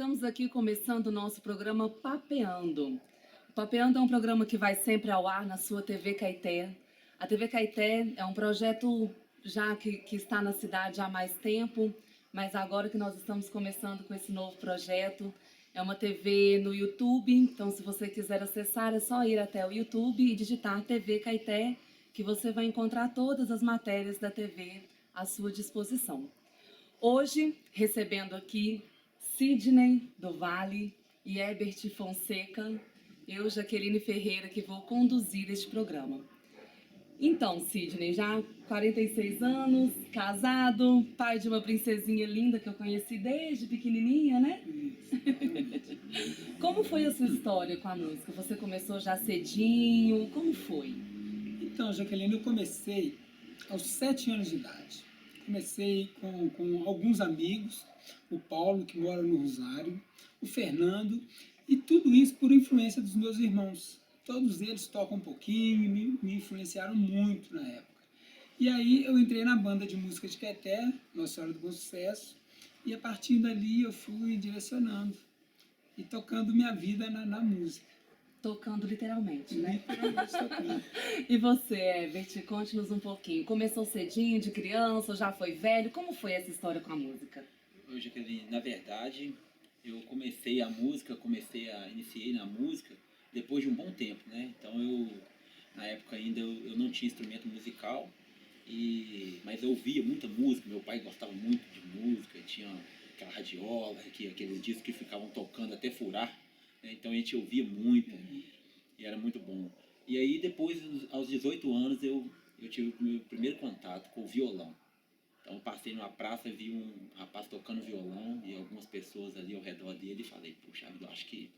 Estamos aqui começando o nosso programa Papeando. O Papeando é um programa que vai sempre ao ar na sua TV Caeté. A TV Caeté é um projeto já que está na cidade há mais tempo, mas agora que nós estamos começando com esse novo projeto, é uma TV no YouTube, então se você quiser acessar é só ir até o YouTube e digitar TV Caeté, que você vai encontrar todas as matérias da TV à sua disposição. Hoje, recebendo aqui Sidney do Vale e Herbert Fonseca, eu, Jaqueline Ferreira, que vou conduzir este programa. Então, Sidney, já 46 anos, casado, pai de uma princesinha linda que eu conheci desde pequenininha, né? Como foi a sua história com a música? Você começou já cedinho? Como foi? Então, Jaqueline, eu comecei aos 7 anos de idade. Comecei com alguns amigos, o Paulo, que mora no Rosário, o Fernando, e tudo isso por influência dos meus irmãos. Todos eles tocam um pouquinho, me influenciaram muito na época. E aí eu entrei na banda de música de Caeté, Nossa Senhora do Bom Sucesso, e a partir dali eu fui direcionando e tocando minha vida na música. Tocando literalmente, né? Literalmente tocando. E você, Herbert, conte-nos um pouquinho. Começou cedinho, de criança, ou já foi velho? Como foi essa história com a música? Hoje, Jaqueline, na verdade, eu iniciei na música depois de um bom tempo, né? Então na época ainda eu não tinha instrumento musical, mas eu ouvia muita música, meu pai gostava muito de música, tinha aquela radiola, aqueles discos que ficavam tocando até furar, né? Então a gente ouvia muito e era muito bom. E aí depois, aos 18 anos, eu tive o meu primeiro contato com o violão. Então eu passei numa praça, vi um rapaz tocando violão e algumas pessoas ali ao redor dele e falei, puxa vida, eu acho que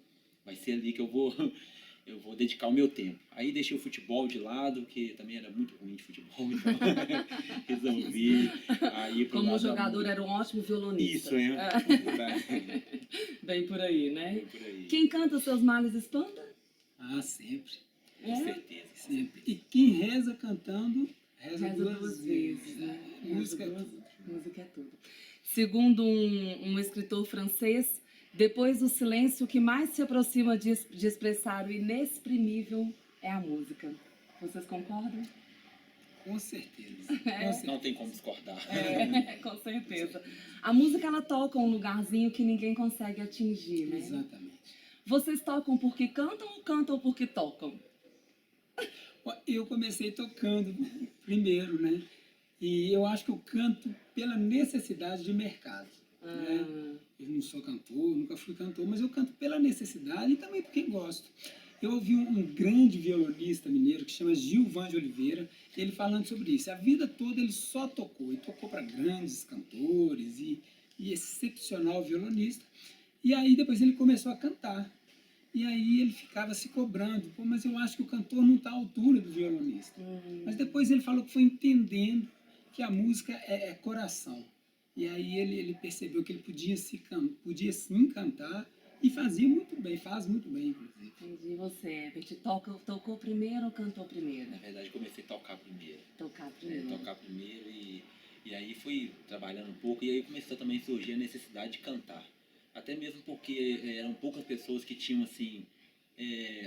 vai ser ali que eu vou dedicar o meu tempo. Aí deixei o futebol de lado, que também era muito ruim de futebol, então resolvi ir pro Como lado jogador era um ótimo violonista. Isso, é. Bem por aí, né? Bem por aí. Quem canta os seus males espanta? Ah, sempre. Com certeza. Sempre. E quem reza cantando, reza Reza duas vezes. né? Música é Reza tudo. Música é tudo. Segundo um escritor francês, depois do silêncio, o que mais se aproxima de expressar o inexprimível é a música. Vocês concordam? Com certeza. Com certeza. Não tem como discordar. Com certeza. A música, ela toca um lugarzinho que ninguém consegue atingir, né? Exatamente. Vocês tocam porque cantam ou cantam porque tocam? Eu comecei tocando primeiro, né? E eu acho que eu canto pela necessidade de mercado. Né? Eu não sou cantor, nunca fui cantor, mas eu canto pela necessidade e também porque gosto. Eu ouvi um grande violonista mineiro que chama Gilvan de Oliveira, ele falando sobre isso. A vida toda ele só tocou, e tocou para grandes cantores e excepcional violonista. E aí depois ele começou a cantar. E aí ele ficava se cobrando, pô, mas eu acho que o cantor não está à altura do violonista. Mas depois ele falou que foi entendendo que a música é coração. E aí ele percebeu que ele podia sim cantar e fazia muito bem, faz muito bem, inclusive. Entendi. Você, Herbert, tocou primeiro ou cantou primeiro? Na verdade, comecei a tocar primeiro. Tocar primeiro. Tocar primeiro e aí fui trabalhando um pouco e aí começou também a surgir a necessidade de cantar. Até mesmo porque eram poucas pessoas que tinham assim,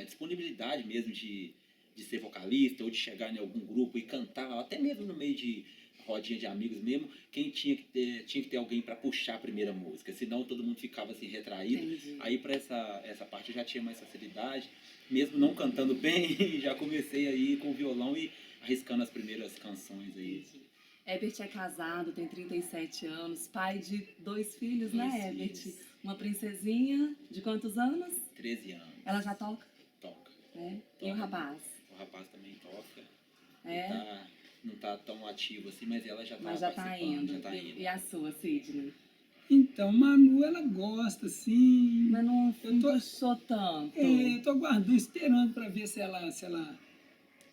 a disponibilidade mesmo de ser vocalista ou de chegar em algum grupo e cantar, até mesmo no meio de rodinha de amigos mesmo, quem tinha que ter alguém para puxar a primeira música, senão todo mundo ficava assim retraído. Entendi. Aí para essa parte eu já tinha mais facilidade, mesmo não cantando bem, já comecei aí com o violão e arriscando as primeiras canções aí. Herbert é casado, tem 37 anos, pai de 2 filhos, né, Herbert? Uma princesinha de quantos anos? 13 anos. Ela já toca? Toca. É. E o rapaz? O rapaz também toca. É. Não tá tão ativo assim, mas ela já tá Mas já tá indo. Já tá indo. E a sua, Sidney? Então, Manu, ela gosta, sim. Mas não puxou tanto. Eu tô aguardando, esperando para ver se ela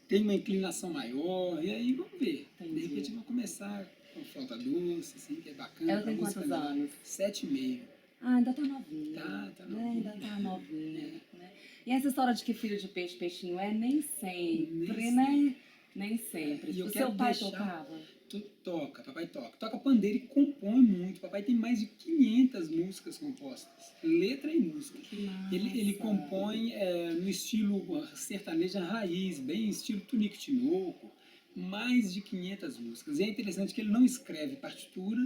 tem uma inclinação maior, e aí vamos ver. Entendi. De repente eu vou começar com flauta doce, assim, que é bacana. Ela tem quantos anos? 7,5. Ah, ainda tá novinha. Tá Né? novinha. Ainda tá novinha. Né? E essa história de que filho de peixe, peixinho é nem sempre, Nem né? Nem sempre. E eu O quero seu pai deixar- tocava? Toca, papai toca. Toca pandeiro e compõe muito. Papai tem mais de 500 músicas compostas, letra e música. Que massa. Ele compõe no estilo sertaneja raiz, bem estilo Tunico Tinoco, mais de 500 músicas. E é interessante que ele não escreve partitura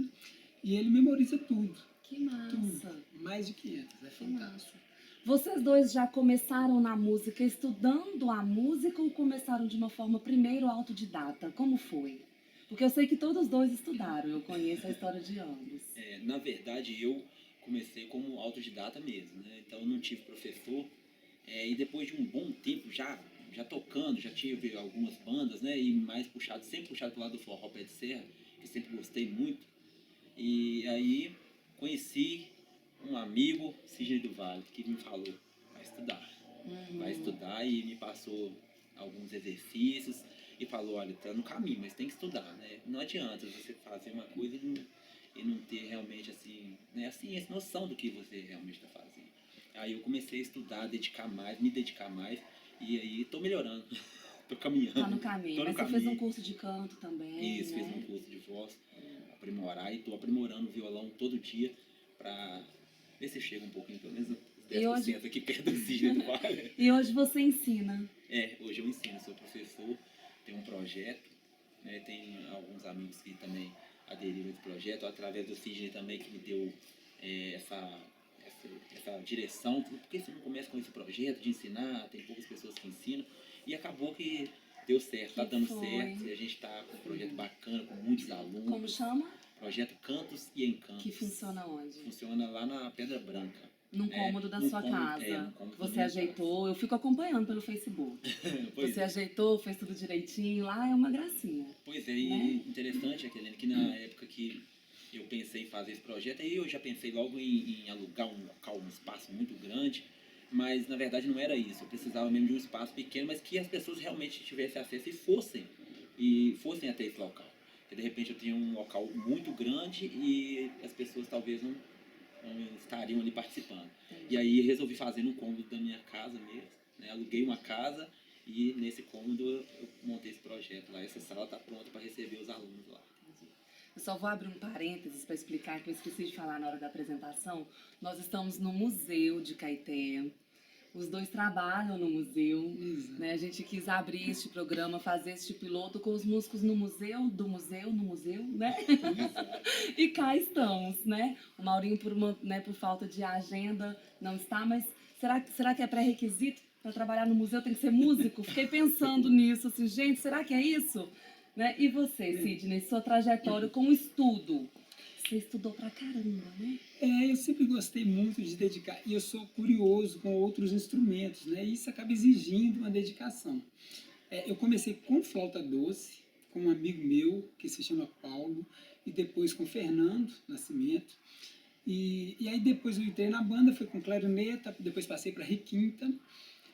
e ele memoriza tudo. Que massa. Tudo. Mais de 500, é fantástico. Vocês dois já começaram na música estudando a música ou começaram de uma forma primeiro autodidata? Como foi? Porque eu sei que todos os dois estudaram, eu conheço a história de ambos. Na verdade, eu comecei como autodidata mesmo, né? Então eu não tive professor. E depois de um bom tempo já tocando, já tive algumas bandas, né? E mais puxado, sempre puxado pro lado do forró pé de serra, que sempre gostei muito. E aí conheci um amigo, Sidney do Vale, que me falou, vai estudar. Vai estudar, e me passou alguns exercícios e falou, olha, tá no caminho, mas tem que estudar, né? Não adianta você fazer uma coisa e não ter realmente assim, né, assim, essa noção do que você realmente está fazendo. Aí eu comecei a estudar, me dedicar mais, e aí tô melhorando, tô caminhando. Tá no caminho, mas você fez um curso de canto também, Isso, né? fiz um curso de voz, aprimorar, e tô aprimorando o violão todo dia pra ver se chega um pouquinho, pelo menos uns 10% aqui perto do Sidney do Vale. E hoje você ensina? Hoje eu ensino, sou professor, tenho um projeto, né, tem alguns amigos que também aderiram a esse projeto, através do Sidney também, que me deu essa direção, por que você não começa com esse projeto de ensinar, tem poucas pessoas que ensinam, e acabou que deu certo, tá dando certo, e a gente tá com um projeto bacana, com muitos alunos. Como chama? Projeto Cantos e Encantos. Que funciona onde? Funciona lá na Pedra Branca. Num cômodo da sua casa. No cômodo Você da minha ajeitou, casa. eu fico acompanhando pelo Facebook. Pois Você é. ajeitou, fez tudo direitinho, lá é uma gracinha. Pois é, e Né? interessante, Aquilene, que na época que eu pensei em fazer esse projeto, aí eu já pensei logo em alugar um local, um espaço muito grande, mas na verdade não era isso. Eu precisava mesmo de um espaço pequeno, mas que as pessoas realmente tivessem acesso e fossem até esse local. Porque de repente eu tinha um local muito grande e as pessoas talvez não estariam ali participando. E aí resolvi fazer no cômodo da minha casa mesmo, né? Aluguei uma casa e nesse cômodo eu montei esse projeto lá. Essa sala está pronta para receber os alunos lá. Eu só vou abrir um parênteses para explicar, que eu esqueci de falar na hora da apresentação. Nós estamos no Museu de Caeté. Os dois trabalham no museu, né? A gente quis abrir este programa, fazer este piloto com os músicos no museu, né? E cá estamos, né? O Maurinho, por falta de agenda, não está, mas será que é pré-requisito para trabalhar no museu tem que ser músico? Fiquei pensando nisso, assim, gente, será que é isso? Né? E você, Sidney, sua trajetória com o estudo? Você estudou pra caramba, né? Eu sempre gostei muito de dedicar, e eu sou curioso com outros instrumentos, né? E isso acaba exigindo uma dedicação. Eu comecei com flauta doce, com um amigo meu, que se chama Paulo, e depois com Fernando Nascimento. E aí depois eu entrei na banda, fui com clarineta, depois passei para requinta.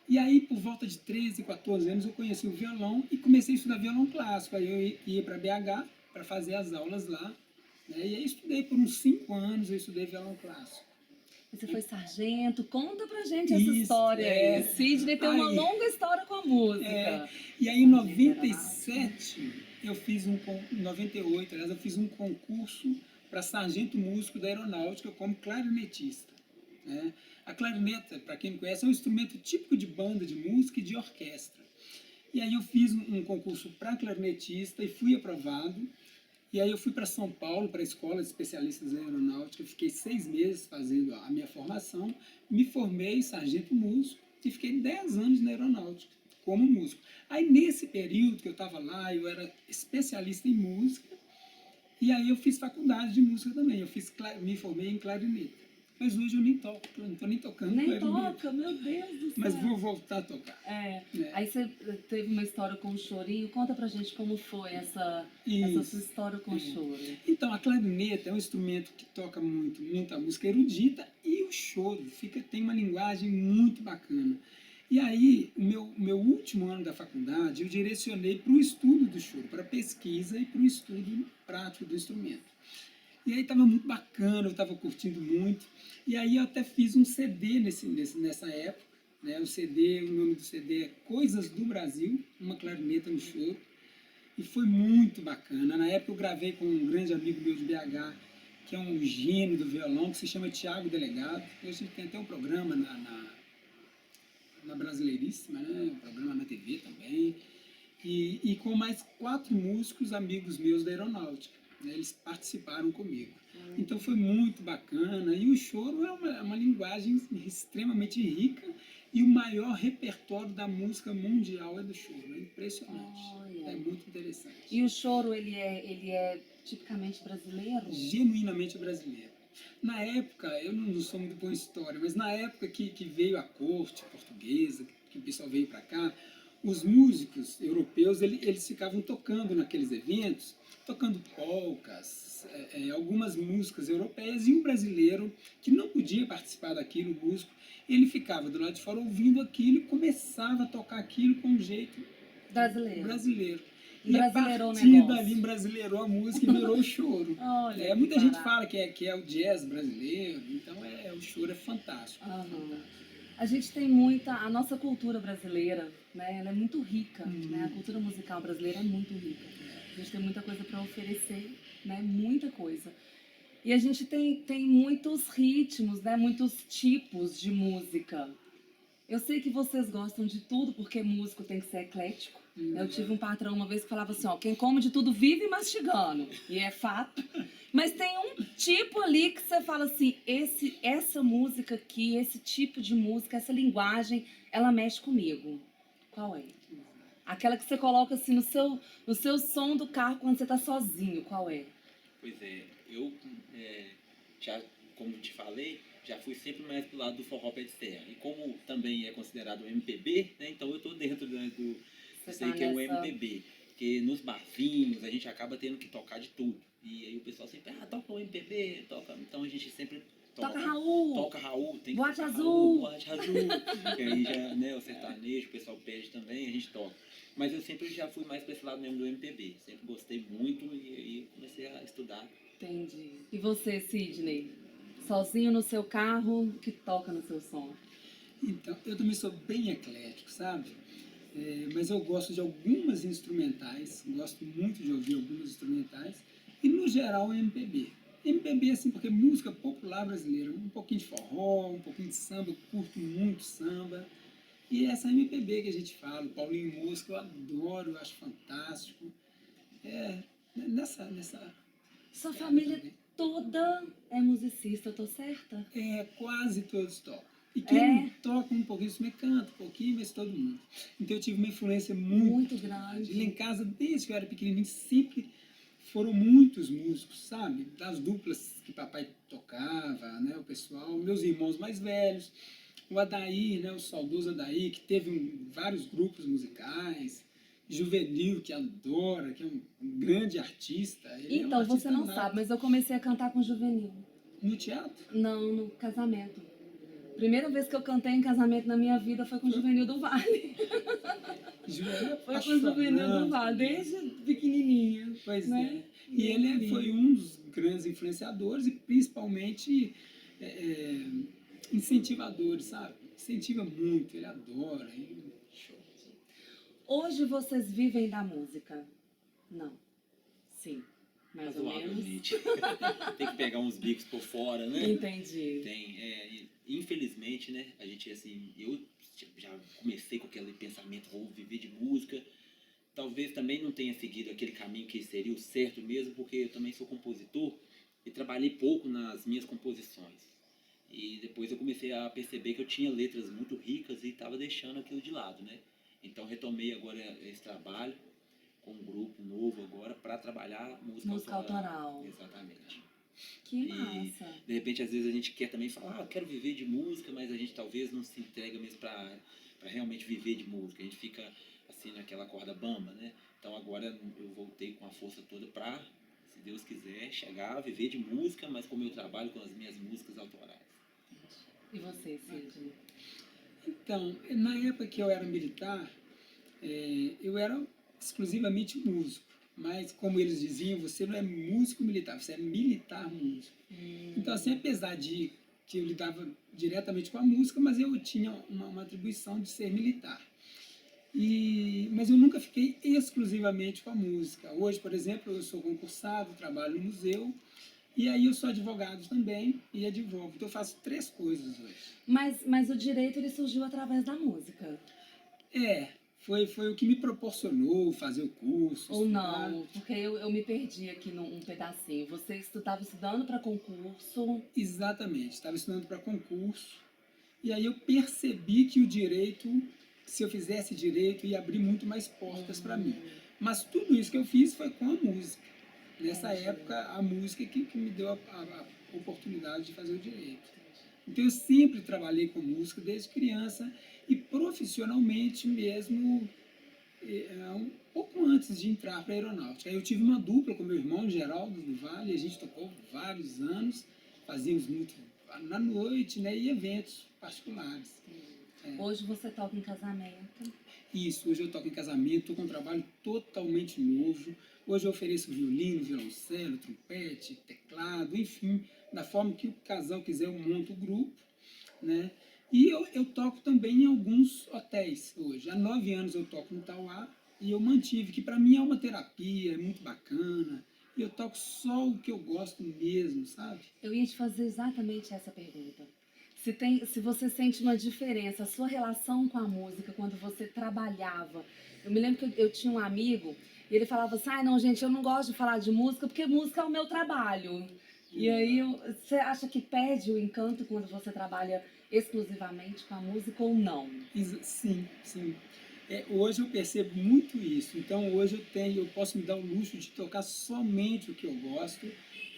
E aí, por volta de 13, 14 anos, eu conheci o violão e comecei a estudar violão clássico. Aí eu ia para BH para fazer as aulas lá. E aí estudei por uns 5 anos, eu estudei violão clássico. Você foi sargento, conta pra gente essa Isso, história aí. Sidney tem uma longa história com a música. E aí em 97, em 98, aliás, eu fiz um concurso para sargento músico da aeronáutica como clarinetista. Né? A clarineta, para quem não conhece, é um instrumento típico de banda de música e de orquestra. E aí eu fiz um concurso para clarinetista e fui aprovado. E aí eu fui para São Paulo, para a Escola de Especialistas em Aeronáutica, fiquei 6 meses fazendo a minha formação, me formei sargento músico e fiquei 10 anos na aeronáutica, como músico. Aí nesse período que eu estava lá, eu era especialista em música, e aí eu fiz faculdade de música também, me formei em clarinete. Mas hoje eu nem toco, eu não estou nem tocando Nem clarinete. toca, meu Deus do céu. Mas vou voltar a tocar. Aí você teve uma história com o chorinho. Conta pra gente como foi essa sua história com o choro. Então, a clarineta é um instrumento que toca muita música erudita, e o choro tem uma linguagem muito bacana. E aí, o meu último ano da faculdade, eu direcionei para o estudo do choro, para a pesquisa e para o estudo prático do instrumento. E aí estava muito bacana, eu estava curtindo muito. E aí eu até fiz um CD nessa época. Né? O nome do CD é Coisas do Brasil, uma clarineta no choro. E foi muito bacana. Na época eu gravei com um grande amigo meu de BH, que é um gênio do violão, que se chama Tiago Delegado. Hoje tem até um programa na Brasileiríssima, né? Um programa na TV também. E com mais 4 músicos amigos meus da aeronáutica, né? Eles participaram comigo. Então foi muito bacana. E o choro é uma linguagem extremamente rica e o maior repertório da música mundial é do choro. É impressionante. Olha. É muito interessante. E o choro, ele é tipicamente brasileiro? Genuinamente brasileiro. Na época, eu não sou muito bom em história, mas na época que veio a corte portuguesa, que o pessoal veio para cá, os músicos europeus, eles ficavam tocando naqueles eventos, tocando polcas, algumas músicas europeias, e um brasileiro que não podia participar daquilo, o músico, ele ficava do lado de fora ouvindo aquilo e começava a tocar aquilo com um jeito brasileiro. E a partir dali brasileirou a música e virou o choro. Olha, muita gente fala que é o jazz brasileiro, então o choro é fantástico. Uhum. A gente tem muita, a nossa cultura brasileira, né, ela é muito rica, né, a cultura musical brasileira é muito rica. A gente tem muita coisa para oferecer, né, muita coisa. E a gente tem muitos ritmos, né, muitos tipos de música. Eu sei que vocês gostam de tudo, porque músico tem que ser eclético. Eu tive um patrão uma vez que falava assim, ó, quem come de tudo vive mastigando. E é fato. Mas tem um tipo ali que você fala assim, essa música aqui, esse tipo de música, essa linguagem, ela mexe comigo. Qual é? Aquela que você coloca assim no seu som do carro quando você tá sozinho, qual é? Pois é, eu já, como te falei, já fui sempre mais pro lado do forró pé de serra. E como também é considerado um MPB, né, então eu tô dentro do sei que é um MPB. Porque nos barzinhos a gente acaba tendo que tocar de tudo. E aí o pessoal sempre, toca um MPB, toca. Então a gente sempre toca Raul. Toca Raul, tem que Boate tocar Azul. Raul, Boate Azul. Que aí já, né, o sertanejo, o pessoal pede também, a gente toca. Mas eu sempre já fui mais para esse lado mesmo do MPB. Sempre gostei muito e aí comecei a estudar. Entendi. E você, Sidney? Sozinho no seu carro, que toca no seu som? Então, eu também sou bem eclético, sabe? Mas eu gosto de algumas instrumentais, gosto muito de ouvir algumas instrumentais, e no geral MPB. MPB, assim, porque música popular brasileira, um pouquinho de forró, um pouquinho de samba, eu curto muito samba. E essa MPB que a gente fala, o Paulinho Mosca, eu adoro, eu acho fantástico. Nessa Sua família toda é musicista, eu tô certa? Quase todos tocam. E quem não toca um pouquinho, me canta um pouquinho, mas todo mundo. Então eu tive uma influência muito grande. Lá em casa, desde que eu era pequenininho, sempre foram muitos músicos, sabe? Das duplas que papai tocava, né? O pessoal, meus irmãos mais velhos, o Adair, né? O saudoso Adair, que teve vários grupos musicais. Juvenil, que adora, que é um grande artista. Então, você não sabe, mas eu comecei a cantar com Juvenil. No teatro? Não, no casamento. Primeira vez que eu cantei em casamento na minha vida foi com o Juvenil do Vale. Foi com o Juvenil do Vale, desde pequenininha. Pois né? E ele foi um dos grandes influenciadores e principalmente incentivadores, sabe? Incentiva muito, ele adora. Hoje vocês vivem da música? Não. Sim. Mais ou menos. Tem que pegar uns bicos por fora, né? Entendi. Tem. Infelizmente, né? A gente, assim, eu já comecei com aquele pensamento, vou viver de música. Talvez também não tenha seguido aquele caminho que seria o certo mesmo, porque eu também sou compositor e trabalhei pouco nas minhas composições. E depois eu comecei a perceber que eu tinha letras muito ricas e estava deixando aquilo de lado, né? Então retomei agora esse trabalho com um grupo novo agora para trabalhar música autoral. Exatamente. Que massa. E, de repente, às vezes a gente quer também falar, eu quero viver de música, mas a gente talvez não se entrega mesmo para realmente viver de música. A gente fica assim naquela corda bamba, né? Então agora eu voltei com a força toda para, se Deus quiser, chegar a viver de música, mas com o meu trabalho com as minhas músicas autorais. E você, Sidney? Então, na época que eu era militar, eu era exclusivamente músico. Mas, como eles diziam, você não é músico militar, você é militar músico. Então, assim, apesar de que eu lidava diretamente com a música, mas eu tinha uma atribuição de ser militar. Mas eu nunca fiquei exclusivamente com a música. Hoje, por exemplo, eu sou concursado, trabalho no museu, e aí eu sou advogado também e advogo. Então eu faço 3 coisas hoje. Mas o direito ele surgiu através da música. É, foi o que me proporcionou fazer o curso, Ou estudar. não? Porque eu me perdi aqui num pedacinho. Você estava estudando para concurso. Exatamente, estava estudando para concurso, e aí eu percebi que o direito, se eu fizesse direito, ia abrir muito mais portas para mim. Mas tudo isso que eu fiz foi com a música. Nessa Entendi. época, a música que me deu a oportunidade de fazer o direito. Então eu sempre trabalhei com música desde criança e profissionalmente mesmo um pouco antes de entrar para a aeronáutica. Aí eu tive uma dupla com meu irmão, Geraldo do Vale, a gente tocou vários anos, fazíamos muito na noite, né, e eventos particulares. Hoje você toca em casamento. Isso, hoje eu toco em casamento, estou com um trabalho totalmente novo. Hoje eu ofereço violino, violoncelo, trompete, teclado, enfim, da forma que o casal quiser, eu monto o grupo, né? E eu toco também em alguns hotéis hoje. Há 9 anos eu toco no Tauá e eu mantive, que para mim é uma terapia, é muito bacana. E eu toco só o que eu gosto mesmo, sabe? Eu ia te fazer exatamente essa pergunta. Se você sente uma diferença, a sua relação com a música, quando você trabalhava. Eu me lembro que eu tinha um amigo e ele falava assim: não, gente, eu não gosto de falar de música porque música é o meu trabalho. E aí, você acha que perde o encanto quando você trabalha exclusivamente com a música ou não? Sim, sim. Hoje eu percebo muito isso. Então hoje eu posso me dar o luxo de tocar somente o que eu gosto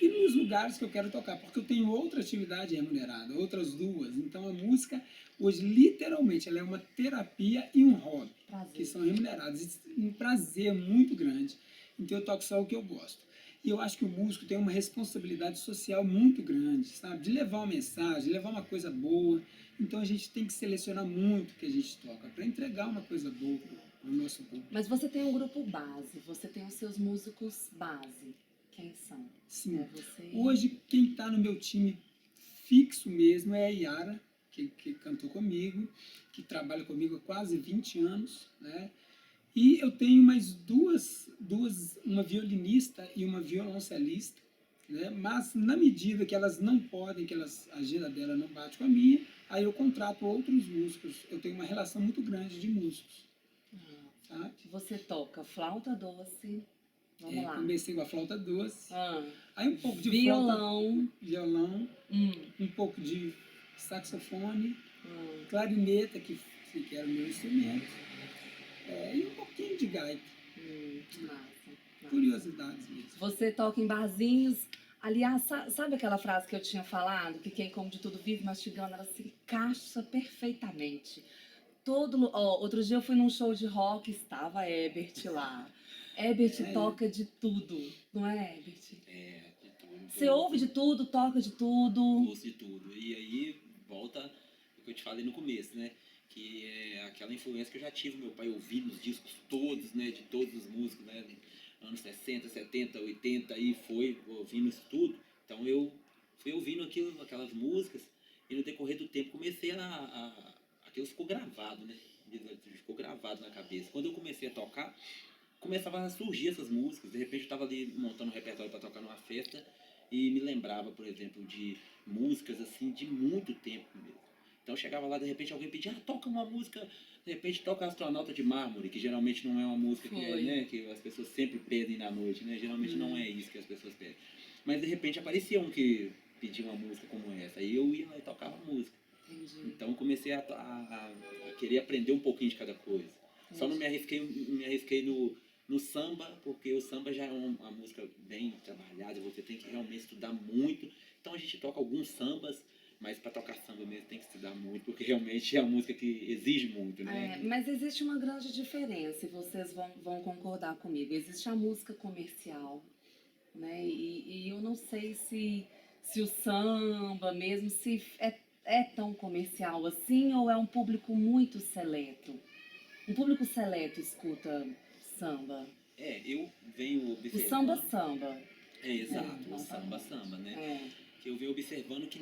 e nos lugares que eu quero tocar, porque eu tenho outra atividade remunerada, outras 2. Então a música hoje literalmente ela é uma terapia e um hobby, Prazer. que são remunerados. Um prazer muito grande. Então eu toco só o que eu gosto. E eu acho que o músico tem uma responsabilidade social muito grande, sabe? De levar uma mensagem, de levar uma coisa boa. Então a gente tem que selecionar muito o que a gente toca para entregar uma coisa boa para o nosso público. Mas você tem um grupo base, você tem os seus músicos base. Quem são? Sim. Você... Hoje quem está no meu time fixo mesmo é a Yara, que cantou comigo, que trabalha comigo há quase 20 anos, né? E eu tenho mais duas, uma violinista e uma violoncelista, né? Mas na medida que elas não podem, a agenda dela não bate com a minha, aí eu contrato outros músicos. Eu tenho uma relação muito grande de músicos. Tá? Você toca flauta doce, vamos lá. Comecei com a flauta doce, Ah, aí um pouco de violão, violão, um pouco de saxofone, clarineta, que era o meu instrumento, e um pouquinho de gaita. massa. Curiosidades mesmo. Você toca em barzinhos. Aliás, sabe aquela frase que eu tinha falado? Que quem come de tudo vive mastigando, ela se encaixa perfeitamente. Outro dia eu fui num show de rock, estava a Ebert lá. Ebert toca de tudo, não é, Ebert? De tudo. Você ouve de tudo, toca de tudo. Ouço de tudo. E aí volta o que eu te falei no começo, né? Que é aquela influência que eu já tive, meu pai ouvindo os discos todos, né? De todos os músicos, né? Anos 60, 70, 80, e foi ouvindo isso tudo. Então eu fui ouvindo aquelas músicas, e no decorrer do tempo comecei aquilo ficou gravado, né? Ficou gravado na cabeça. Quando eu comecei a tocar, começava a surgir essas músicas. De repente eu estava ali montando um repertório para tocar numa festa e me lembrava, por exemplo, de músicas assim de muito tempo mesmo. Então eu chegava lá, de repente alguém pedia, toca uma música, de repente toca Astronauta de Mármore, que geralmente não é uma música que as pessoas sempre pedem na noite, né? Geralmente não é isso que as pessoas pedem. Mas de repente aparecia um que pedia uma música como essa, aí eu ia lá e tocava a música. Entendi. Então eu comecei a querer aprender um pouquinho de cada coisa. Entendi. Só não me arrisquei no samba, porque o samba já é uma música bem trabalhada, você tem que realmente estudar muito. Então a gente toca alguns sambas, mas para tocar samba mesmo tem que estudar muito, porque realmente é uma música que exige muito, né? Mas existe uma grande diferença, e vocês vão concordar comigo. Existe a música comercial, né? E eu não sei se o samba mesmo se é tão comercial assim, ou é um público muito seleto. Um público seleto escuta samba. Eu venho observando... O samba. Exato, o samba, né? Que eu venho observando que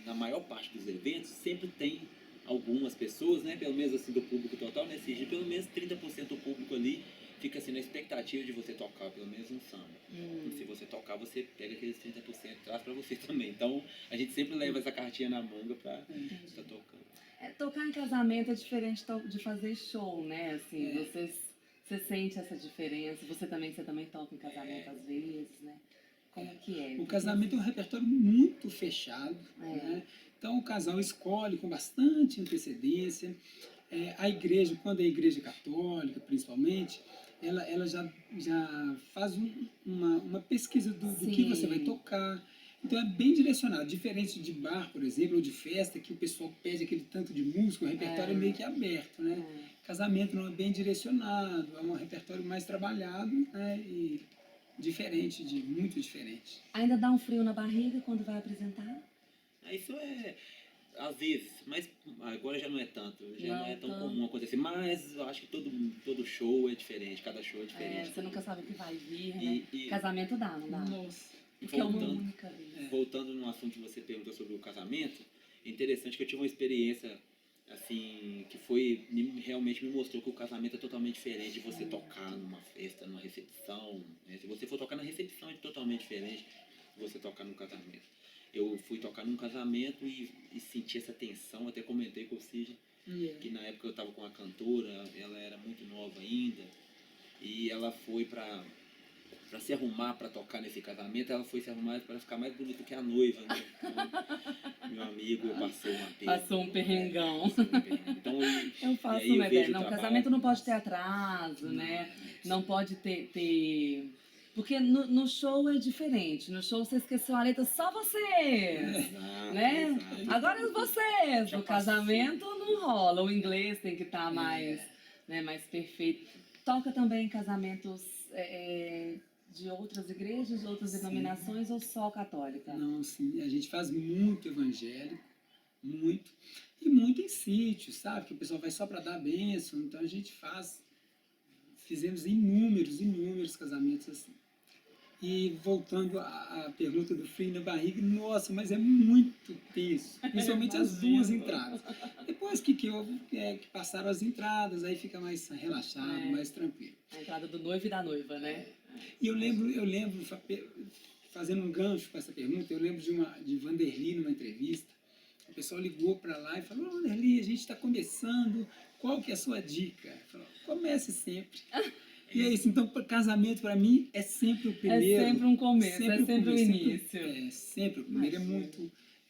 na maior parte dos eventos sempre tem algumas pessoas, né, pelo menos assim do público total, nesse dia, pelo menos 30% do público ali fica assim na expectativa de você tocar pelo menos um samba. E se você tocar, você pega aqueles 30% e traz pra você também. Então, a gente sempre leva essa cartinha na manga pra estar tocando. Tocar em casamento é diferente de fazer show, né? Assim, você sente essa diferença. Você também toca em casamento às vezes, né? Como que é? O casamento é um repertório muito fechado, né? Então o casal escolhe com bastante antecedência. A igreja, quando é a igreja católica principalmente, ela já faz uma pesquisa do que você vai tocar. Então é bem direcionado, diferente de bar, por exemplo, ou de festa, que o pessoal pede aquele tanto de música, o repertório é meio que aberto, né? Casamento não é bem direcionado, é um repertório mais trabalhado, né? E diferente, muito diferente. Ainda dá um frio na barriga quando vai apresentar? Isso é, às vezes, mas agora já não é tanto, já não é tão Então, comum acontecer, mas eu acho que todo show é diferente, cada show é diferente. você nunca sabe o que vai vir, né? E- Casamento dá, não dá? Nossa. Porque é uma voltando- única vez. Voltando no assunto que você perguntou sobre o casamento, é interessante que eu tive uma experiência assim que realmente me mostrou que o casamento é totalmente diferente de você tocar numa festa, numa recepção, né? Se você for tocar na recepção é totalmente diferente de você tocar num casamento. Eu fui tocar num casamento e senti essa tensão, até comentei com o Cid que na época eu estava com a cantora, ela era muito nova ainda, e ela foi para se arrumar para tocar nesse casamento, ela foi se arrumar para ficar mais bonita que a noiva, né? Então, meu amigo, eu passei uma perda. Passou um perrengão. Passei um perrengue. Então, Eu faço aí eu uma vejo ideia. o Não, trabalho. casamento não pode ter atraso, né? Não pode ter... Porque no show é diferente. No show você esqueceu a letra, só vocês. Exato, Né? exato. Agora vocês. Já No passou. casamento não rola. O inglês tem que estar mais, né, mais perfeito. Toca também em casamentos de outras igrejas, de outras denominações ou só católica? Não, sim, a gente faz muito evangélico, muito. E muito em sítio, sabe? Que o pessoal vai só para dar bênção. Então a gente fizemos inúmeros casamentos assim. E voltando à pergunta do frio na barriga, nossa, mas é muito tenso, principalmente as duas entradas. Depois que passaram as entradas, aí fica mais relaxado, mais tranquilo. A entrada do noivo e da noiva, né? E eu lembro, fazendo um gancho com essa pergunta, eu lembro de Vanderly numa entrevista. O pessoal ligou para lá e falou: Vanderly, a gente está começando, qual que é a sua dica? Falou: comece sempre. E é isso, então casamento para mim é sempre o primeiro. É sempre um começo, sempre o início. Sempre o primeiro, é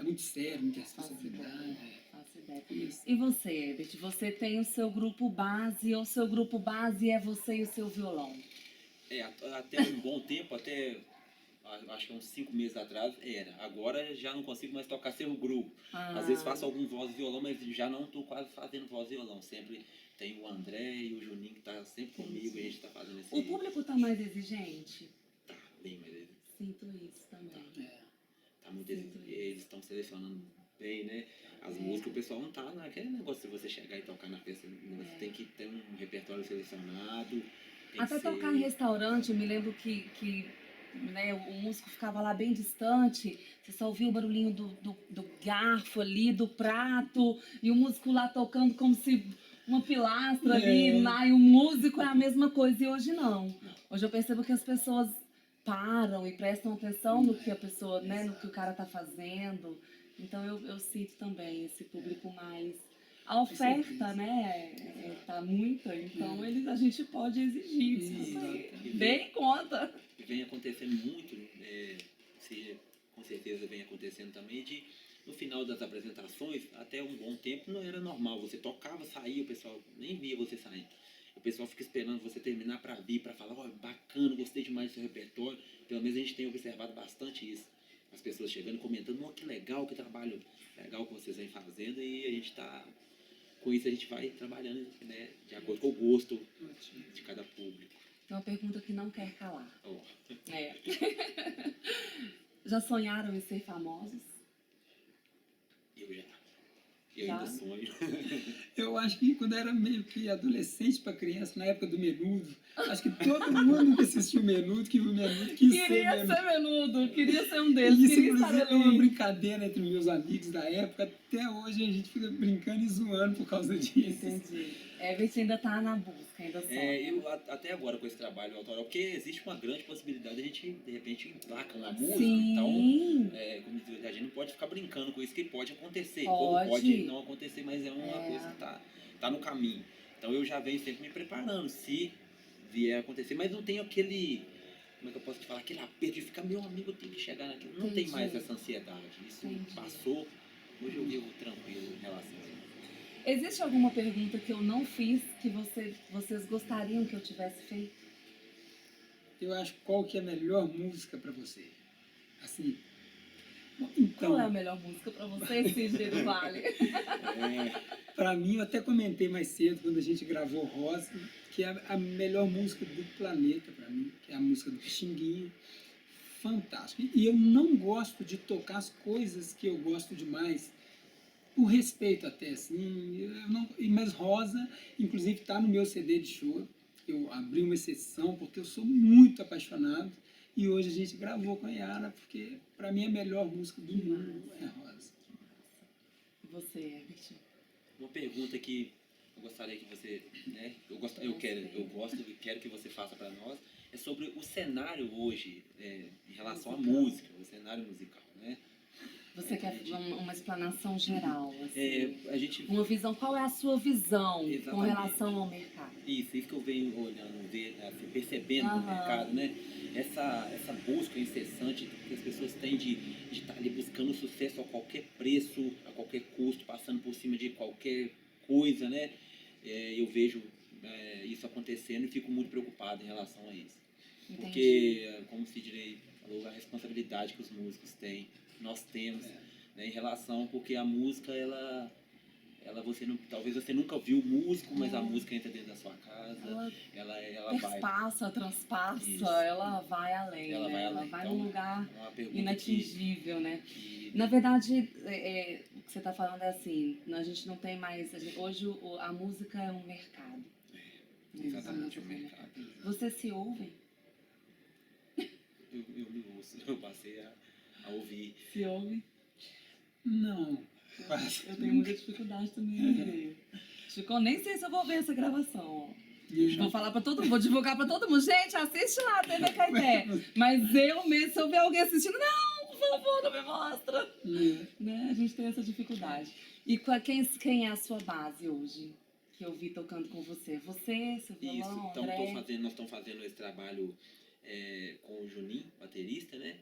muito sério, muita responsabilidade. Faço ideia. E você, Herbert, você tem o seu grupo base, ou o seu grupo base é você e o seu violão? Até um bom tempo, acho que uns 5 meses atrás era. Agora já não consigo mais tocar sem o grupo. Às vezes faço algum voz e violão, mas já não estou quase fazendo voz e violão. Sempre tem o André e o Juninho que tá sempre comigo e a gente está fazendo esse... O público está mais exigente? Tá, bem mais exigente. Sinto isso também. Tá muito exigente. Eles estão selecionando bem, né? As músicas, o pessoal não tá naquele negócio de você chegar e tocar na festa. Você tem que ter um repertório selecionado. Até tocar em restaurante, eu me lembro que né, o músico ficava lá bem distante, você só ouvia o barulhinho do garfo ali, do prato, e o músico lá tocando como se uma pilastra ali, lá, e o músico é a mesma coisa, e hoje não. Hoje eu percebo que as pessoas param e prestam atenção no que a pessoa, né, no que o cara tá fazendo. Então eu sinto também esse público mais... A oferta, né, tá muita, então a gente pode exigir isso aí. Bem em conta. Vem acontecendo muito, com certeza vem acontecendo também, no final das apresentações, até um bom tempo, não era normal. Você tocava, saía, o pessoal nem via você saindo. O pessoal fica esperando você terminar para vir, para falar: bacana, gostei demais do seu repertório. Pelo menos a gente tem observado bastante isso. As pessoas chegando, comentando: que legal, que trabalho legal que vocês vêm fazendo, e a gente está... Com isso a gente vai trabalhando, né, de acordo com o gosto de cada público. Tem uma pergunta que não quer calar. Oh. Já sonharam em ser famosos? Eu ainda sonho. Eu acho que quando eu era meio que adolescente para criança, na época do Menudo, Acho que todo mundo que assistiu Menudo, que viu Menudo, quis ser Queria Menudo. ser Menudo, queria ser um deles, Isso, queria estar inclusive, é uma ali. brincadeira entre meus amigos da época. Até hoje a gente fica brincando e zoando por causa disso. Entendi. Everett ainda tá na busca, ainda sonha. Até agora com esse trabalho autoral, porque existe uma grande possibilidade de a gente, de repente, emplacar uma música. Sim. Então, como diz, a gente não pode ficar brincando com isso, que pode acontecer. Como Pode. pode não acontecer, mas é uma coisa que tá no caminho. Então eu já venho sempre me preparando, se vier a acontecer, mas não tenho aquele, como é que eu posso te falar, aquele aperto de ficar, meu amigo, eu tenho que chegar naquilo. Não tem Entendi. mais essa ansiedade. Isso Entendi. passou, hoje eu vivo tranquilo em relação a isso. Existe alguma pergunta que eu não fiz que vocês gostariam que eu tivesse feito? Eu acho qual que é a melhor música para você. Assim, então, Qual é a melhor música pra você, Sidney do Vale? para mim, eu até comentei mais cedo, quando a gente gravou Rosa, que é a melhor música do planeta para mim, que é a música do Pixinguinha. Fantástico. E eu não gosto de tocar as coisas que eu gosto demais, por respeito até, assim. Mas Rosa, inclusive, está no meu CD de show. Eu abri uma exceção porque eu sou muito apaixonado. E hoje a gente gravou com a Yara, porque para mim a melhor música do mundo é Rosa. E você, Everett? Uma pergunta que eu gostaria que você, né, eu gosto e quero que você faça para nós, é sobre o cenário hoje, em relação à música, o cenário musical, né? Você quer uma explanação geral, assim, A gente, uma visão, qual é a sua visão com Exatamente. relação ao mercado? isso que eu venho olhando, percebendo no Aham. mercado, né? Essa busca incessante que as pessoas têm de estar ali buscando sucesso a qualquer preço, a qualquer custo, passando por cima de qualquer coisa, né? Eu vejo isso acontecendo e fico muito preocupado em relação a isso. Entendi. Porque, como o Sidney falou, a responsabilidade que os músicos têm, nós temos, né, em relação, porque a música, ela talvez você nunca viu músico, mas a música entra dentro da sua casa, ela vai. Perspassa, transpassa, Isso. ela vai além, Ela né? vai Ela além. vai Então, num lugar é uma pergunta inatingível, né? que Na verdade, o que você está falando é assim, a gente não tem mais... hoje a música é um mercado. exatamente o A música é um mercado. Você se ouve? Eu me ouço, eu passei a ouvir. Se ouve? Não, quase. Eu tenho muita dificuldade também. Chico, nem sei se eu vou ver essa gravação. Vou falar pra todo mundo, vou divulgar pra todo mundo. Gente, assiste lá, TV Caeté. Mas eu mesmo, se eu ver alguém assistindo, não, por favor, não me mostra. Né? A gente tem essa dificuldade. E quem é a sua base hoje? Que eu vi tocando com você? Você, seu violão, Isso, então André? nós estamos fazendo esse trabalho com o Juninho, baterista, né?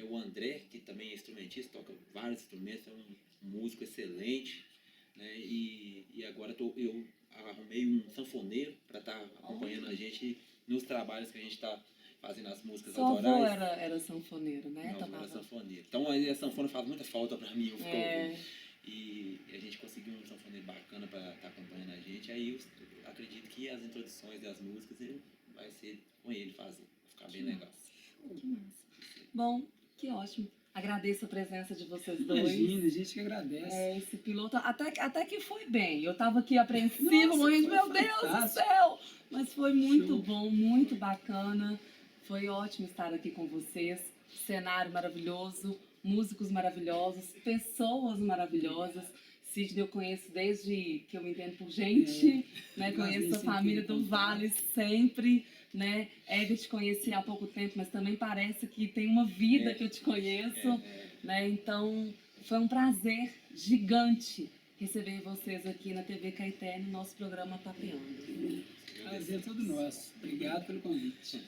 O André, que também é instrumentista, toca vários instrumentos, é um músico excelente, né? E agora eu arrumei um sanfoneiro para estar acompanhando a gente nos trabalhos que a gente está fazendo, as músicas Seu avô autorais. era sanfoneiro, né? Não, era sanfoneiro. Então a sanfona faz muita falta para mim, eu fico ouvindo. É, E a gente conseguiu um sanfoneiro bacana para estar acompanhando a gente. Aí eu acredito que as introduções das músicas vai ser com ele fazer. Vai ficar bem legal. que massa. Bom, que ótimo. Agradeço a presença de vocês dois. Imagina, a gente que agradece. Esse piloto, até que foi bem. Eu tava aqui apreensiva, Nossa, morrendo, foi meu Deus do fantástico. céu! Mas foi muito Show. bom, muito bacana. Foi ótimo estar aqui com vocês. Cenário maravilhoso, músicos maravilhosos, pessoas maravilhosas. Sidney eu conheço desde que eu me entendo por gente, né? Nós Conheço nem a família sempre do Vale sempre, né? Everett te conheci há pouco tempo, mas também parece que tem uma vida que eu te conheço, né? Então, foi um prazer gigante receber vocês aqui na TV Caeté, no nosso programa Papeando. Prazer todo nosso. Obrigado pelo convite.